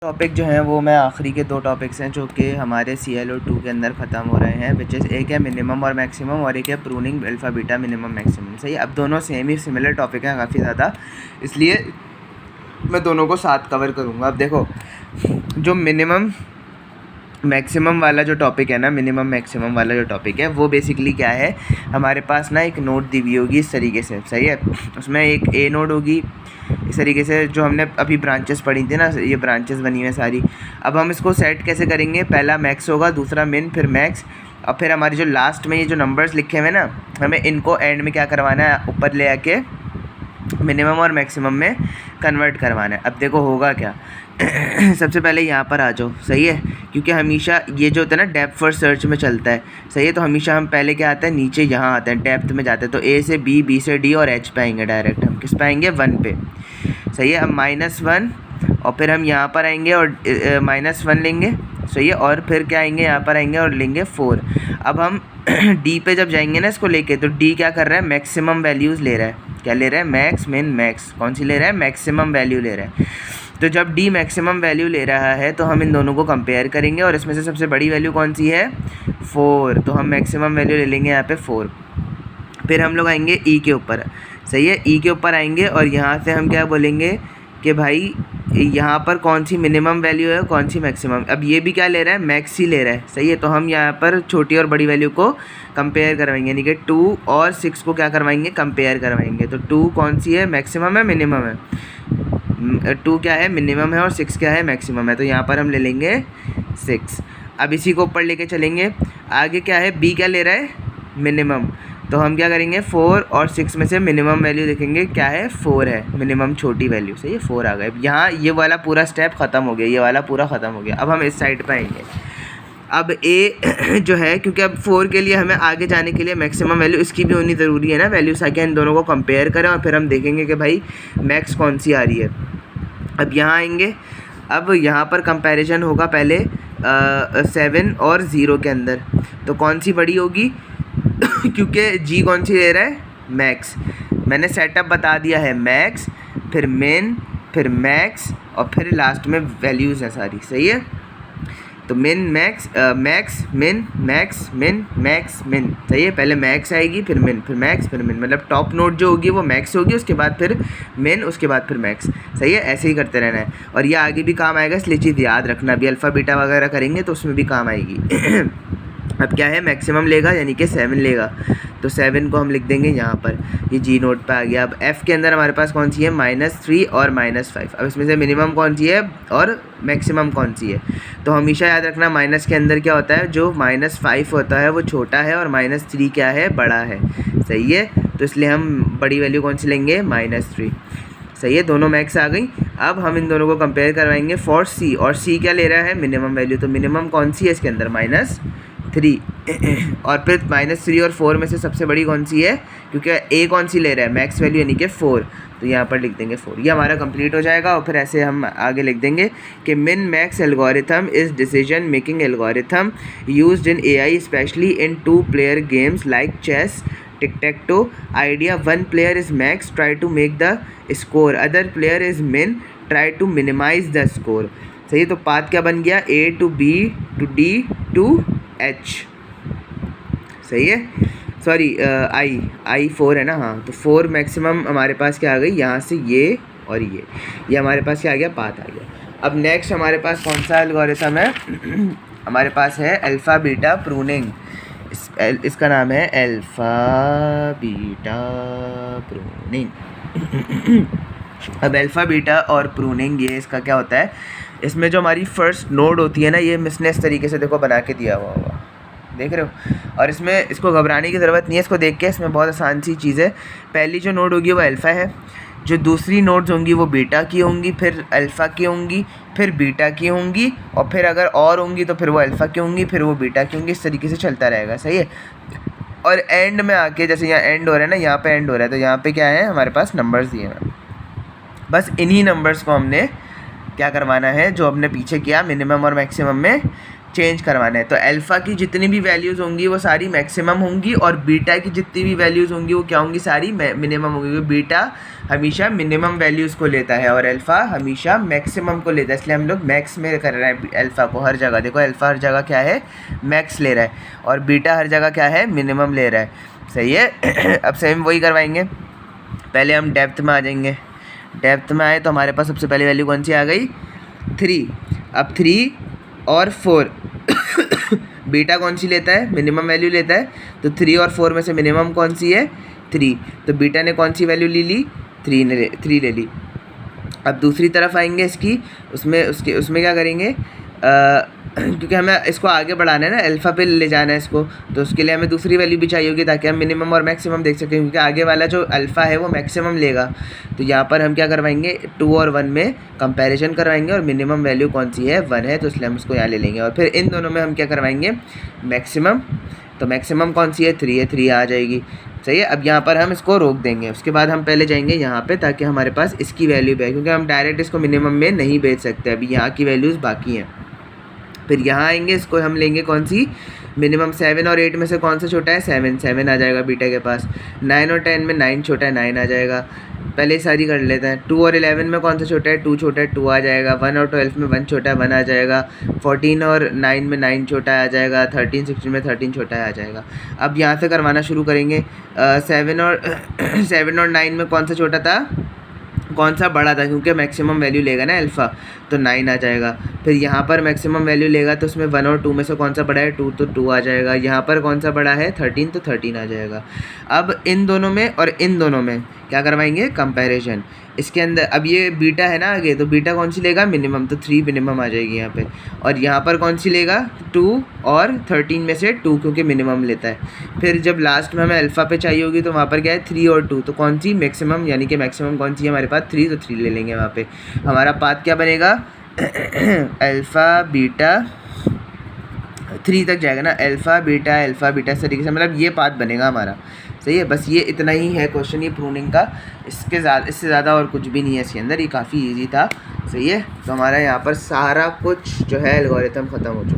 Topic जो हैं वो मैं आखिरी के 2 टॉपिक्स हैं जो कि हमारे ClO2 के अंदर ख़त्म हो रहे हैं, विच इज़ एक है मिनिमम और मैक्सिमम और एक है pruning alpha beta minimum maximum. सही, अब दोनों सेम ही सिमिलर टॉपिक हैं काफ़ी ज़्यादा, इसलिए मैं दोनों को साथ कवर करूँगा। अब देखो, जो मिनिमम मैक्सिमम वाला जो टॉपिक है ना, मिनिमम मैक्सिमम वाला जो टॉपिक है वो बेसिकली क्या है, हमारे पास ना एक नोड दी हुई होगी इस तरीके से। सही है, उसमें एक ए नोड होगी इस तरीके से, जो हमने अभी ब्रांचेस पढ़ी थी ना, ये ब्रांचेस बनी हुई हैं सारी। अब हम इसको सेट कैसे करेंगे, पहला मैक्स होगा, दूसरा मिन, फिर मैक्स, और फिर हमारी जो लास्ट में ये जो नंबर्स लिखे हुए हैं ना, हमें इनको एंड में क्या करवाना है, ऊपर ले आके मिनिमम और मैक्सिमम में कन्वर्ट करवाना है। अब देखो होगा क्या सबसे पहले यहाँ पर आ जाओ। सही है, क्योंकि हमेशा ये जो होता है ना डेप्थ फर्स्ट सर्च में चलता है। सही है, तो हमेशा हम पहले क्या आता है, नीचे यहाँ आते हैं, डेप्थ में जाते हैं, तो ए से बी, बी से डी और एच पे आएंगे डायरेक्ट। हम किस पे आएंगे, 1 पे। सही है, अब -1 और फिर हम यहाँ पर आएंगे और -1 लेंगे। सही है, और फिर क्या आएंगे, यहाँ पर आएंगे और लेंगे 4। अब हम डी पे जब जाएंगे ना इसको लेके, तो डी क्या कर रहा है, मैक्सिमम वैल्यूज़ ले रहा है। क्या ले रहा है, मैक्स मिन मैक्स। कौन सी ले रहा है, मैक्सिमम वैल्यू ले रहा है। तो जब डी मैक्सिमम वैल्यू ले रहा है तो हम इन दोनों को कंपेयर करेंगे, और इसमें से सबसे बड़ी वैल्यू कौन सी है, 4। तो हम मैक्सिमम वैल्यू ले लेंगे यहाँ पे 4। फिर हम लोग आएंगे ई के ऊपर। सही है, ई के ऊपर आएंगे और यहाँ से हम क्या बोलेंगे कि भाई यहाँ पर कौन सी मिनिमम वैल्यू है, कौन सी मैक्सिमम। अब ये भी क्या ले रहा है, मैक्स ही ले रहा है। सही है, तो हम यहाँ पर छोटी और बड़ी वैल्यू को कंपेयर करवाएंगे, यानी कि 2 और 6 को क्या करवाएंगे, कंपेयर करवाएंगे। तो 2 कौन सी है, मैक्सिमम है मिनिमम है, 2 क्या है, मिनिमम है, और 6 क्या है, मैक्सिमम है। तो यहाँ पर हम ले लेंगे 6। अब इसी को ऊपर लेके चलेंगे, आगे क्या है, बी क्या ले रहा है, मिनिमम। तो हम क्या करेंगे, 4 और 6 में से मिनिमम वैल्यू देखेंगे, क्या है, 4 है, मिनिमम छोटी वैल्यू। सही है, 4 आ गए। यहाँ ये वाला पूरा स्टेप ख़त्म हो गया, ये वाला पूरा ख़त्म हो गया। अब हम इस साइड पे आएंगे। अब ए जो है, क्योंकि अब 4 के लिए हमें आगे जाने के लिए मैक्सिमम वैल्यू इसकी भी होनी ज़रूरी है ना, वैल्यू, ताकि इन दोनों को कंपेयर करें और फिर हम देखेंगे कि भाई मैक्स कौन सी आ रही है। अब यहाँ आएंगे, अब यहाँ पर कंपैरिजन होगा पहले 7 और 0 के अंदर। तो कौन सी बड़ी होगी क्योंकि जी कौन सी ले रहा है, मैक्स। मैंने सेटअप बता दिया है, मैक्स, फिर मिन, फिर मैक्स, और फिर लास्ट में वैल्यूज़ हैं सारी। सही है, तो min max, max min, max min, max min. सही है, पहले मैक्स आएगी, फिर मिन, फिर मैक्स, फिर मिन। मतलब टॉप नोट जो होगी वो मैक्स होगी, उसके बाद फिर मिन, उसके बाद फिर मैक्स। सही है, ऐसे ही करते रहना है, और ये आगे भी काम आएगा, इसलिए चीज़ याद रखना। अभी अल्फ़ा बीटा वगैरह करेंगे तो उसमें भी काम आएगी अब क्या है, मैक्सिमम लेगा यानी कि 7 लेगा, तो 7 को हम लिख देंगे यहाँ पर, ये जी नोट पे आ गया। अब एफ़ के अंदर हमारे पास कौन सी है, -3 और -5। अब इसमें से मिनिमम कौन सी है और मैक्सिमम कौन सी है। तो हमेशा याद रखना, माइनस के अंदर क्या होता है, जो -5 होता है वो छोटा है, और -3 क्या है, बड़ा है। सही है, तो इसलिए हम बड़ी वैल्यू कौन सी लेंगे, -3। सही है, दोनों मैक्स आ गई। अब हम इन दोनों को कंपेयर करवाएंगे फॉर सी, और सी क्या ले रहा है, मिनिमम वैल्यू। तो मिनिमम कौन सी है इसके अंदर, -3। और फिर -3 और 4 में से सबसे बड़ी कौन सी है, क्योंकि ए कौन सी ले रहा है, मैक्स वैल्यू यानी कि 4। तो यहाँ पर लिख देंगे 4। ये हमारा कंप्लीट हो जाएगा, और फिर ऐसे हम आगे लिख देंगे कि min max algorithm is decision making algorithm used in AI specially in 2 player games like chess, tic-tac-toe. Idea: one player is max, try to make the score. Other player is min, try to minimize the score. सही है, तो path क्या बन गया, A to B to D to H। सही है, sorry I 4 है ना, हाँ। तो 4 मैक्सिमम हमारे पास क्या आ गई, यहाँ से ये और ये हमारे पास क्या आ गया, पाथ आ गया। अब नेक्स्ट हमारे पास कौन सा एल्गोरिथम है हमारे पास है अल्फ़ा बीटा प्रूनिंग। इसका नाम है अल्फ़ा बीटा प्रूनिंग अब अल्फ़ा बीटा और प्रूनिंग, ये इसका क्या होता है, इसमें जो हमारी फर्स्ट नोड होती है ना, ये मिसने इस तरीके से देखो बना के दिया हुआ होगा, देख रहे हो। और इसमें इसको घबराने की ज़रूरत नहीं है, इसको देख के इसमें बहुत आसान सी चीज़ है। पहली जो नोड होगी वो अल्फ़ा है, जो दूसरी नोड्स होंगी वो बीटा की होंगी, फिर अल्फ़ा की होंगी, फिर बीटा की होंगी, और फिर अगर और होंगी तो फिर वो अल्फ़ा की होंगी, फिर वो बीटा की होंगी। इस तरीके से चलता रहेगा। सही है, और एंड में आके, जैसे यहाँ एंड हो रहा है ना, यहाँ पे एंड हो रहा है, तो यहाँ पे क्या है, हमारे पास नंबर्स दिए हैं। बस इन्हीं नंबर्स को हमने क्या करवाना है, जो हमने पीछे किया मिनिमम और मैक्सिमम में चेंज करवाना है। तो अल्फ़ा की जितनी भी वैल्यूज़ होंगी वो सारी मैक्सिमम होंगी और बीटा की जितनी भी वैल्यूज़ होंगी वो क्या होंगी, सारी मिनिमम होंगी, क्योंकि बीटा हमेशा मिनिमम वैल्यूज़ को लेता है और अल्फ़ा हमेशा मैक्सिमम को लेता है, इसलिए हम लोग मैक्स में कर रहे हैं अल्फ़ा को हर जगह। देखो अल्फ़ा हर जगह क्या है, मैक्स ले रहा है, और बीटा हर जगह क्या है, मिनिमम ले रहा है। सही है। अब सेम वही करवाएंगे। पहले हम डेप्थ में आ जाएंगे। डेप्थ में आए तो हमारे पास सबसे पहले वैल्यू कौन सी आ गई, 3। अब 3 और 4 बीटा कौन सी लेता है, मिनिमम वैल्यू लेता है, तो 3 और 4 में से मिनिमम कौन सी है, 3। तो बीटा ने कौन सी वैल्यू ले ली, 3 ले ली। अब दूसरी तरफ आएंगे इसकी, उसमें क्या करेंगे, क्योंकि हमें इसको आगे बढ़ाना है ना, अल्फ़ा पे ले जाना है इसको, तो उसके लिए हमें दूसरी वैल्यू भी चाहिए होगी ताकि हम मिनिमम और मैक्सिमम देख सकें, क्योंकि आगे वाला जो अल्फ़ा है वो मैक्सिमम लेगा। तो यहाँ पर हम क्या करवाएंगे, 2 और 1 में कंपैरिजन करवाएंगे और मिनिमम वैल्यू कौन सी है, 1 है, तो इसलिए हम इसको यहाँ ले लेंगे। और फिर इन दोनों में हम क्या करवाएंगे, मैक्सिमम। तो मैक्सिमम कौन सी है, 3 है, 3 आ जाएगी। सही है। अब यहाँ पर हम इसको रोक देंगे, उसके बाद हम पहले जाएंगे यहाँ पे ताकि हमारे पास इसकी वैल्यू भी है, क्योंकि हम डायरेक्ट इसको मिनिमम में नहीं बेच सकते, अभी यहाँ की वैल्यूज़ बाकी हैं। फिर यहाँ आएंगे, इसको हम लेंगे कौन सी, मिनिमम। 7 और 8 में से कौन सा छोटा है, 7 आ जाएगा बीटा के पास। 9 और 10 में 9 छोटा है, 9 आ जाएगा। पहले सारी कर लेते हैं। 2 और 11 में कौन सा छोटा है, 2 छोटा है, 2 आ जाएगा। 1 और 12 में 1 छोटा है, 1 आ जाएगा। 14 और 9 में 9 छोटा आ जाएगा। 13 16 में 13 छोटा आ जाएगा। अब यहाँ से करवाना शुरू करेंगे। 7 और 9 में कौन सा छोटा था, कौन सा बड़ा था, क्योंकि मैक्सिमम वैल्यू लेगा ना अल्फ़ा, तो 9 आ जाएगा। फिर यहाँ पर मैक्सिमम वैल्यू लेगा तो उसमें 1 और 2 में से कौन सा बड़ा है, 2, तो 2 आ जाएगा। यहाँ पर कौन सा बड़ा है, 13, तो 13 आ जाएगा। अब इन दोनों में और इन दोनों में क्या करवाएंगे, कंपैरिजन। इसके अंदर अब ये बीटा है ना आगे, तो बीटा कौन सी लेगा, मिनिमम, तो 3 मिनिमम आ जाएगी यहाँ पे। और यहाँ पर कौन सी लेगा, 2 और 13 में से 2, क्योंकि मिनिमम लेता है। फिर जब लास्ट में हमें अल्फ़ा पे चाहिए होगी तो वहाँ पर क्या है, 3 और 2, तो कौन सी मैक्सिमम, यानी कि मैक्सिमम कौन सी है हमारे पास, 3, तो 3 ले लेंगे वहाँ पे। हमारा पाथ क्या बनेगा, अल्फ़ा बीटा 3 तक जाएगा ना, अल्फ़ा बीटा इस तरीके से, मतलब ये पाथ बनेगा हमारा। सही है। बस ये इतना ही है क्वेश्चन, ये प्रूनिंग का, इससे ज़्यादा और कुछ भी नहीं है इसके अंदर, ये काफ़ी इजी था। सही है। तो हमारा यहाँ पर सारा कुछ जो है एल्गोरिथम ख़त्म हो चुका है।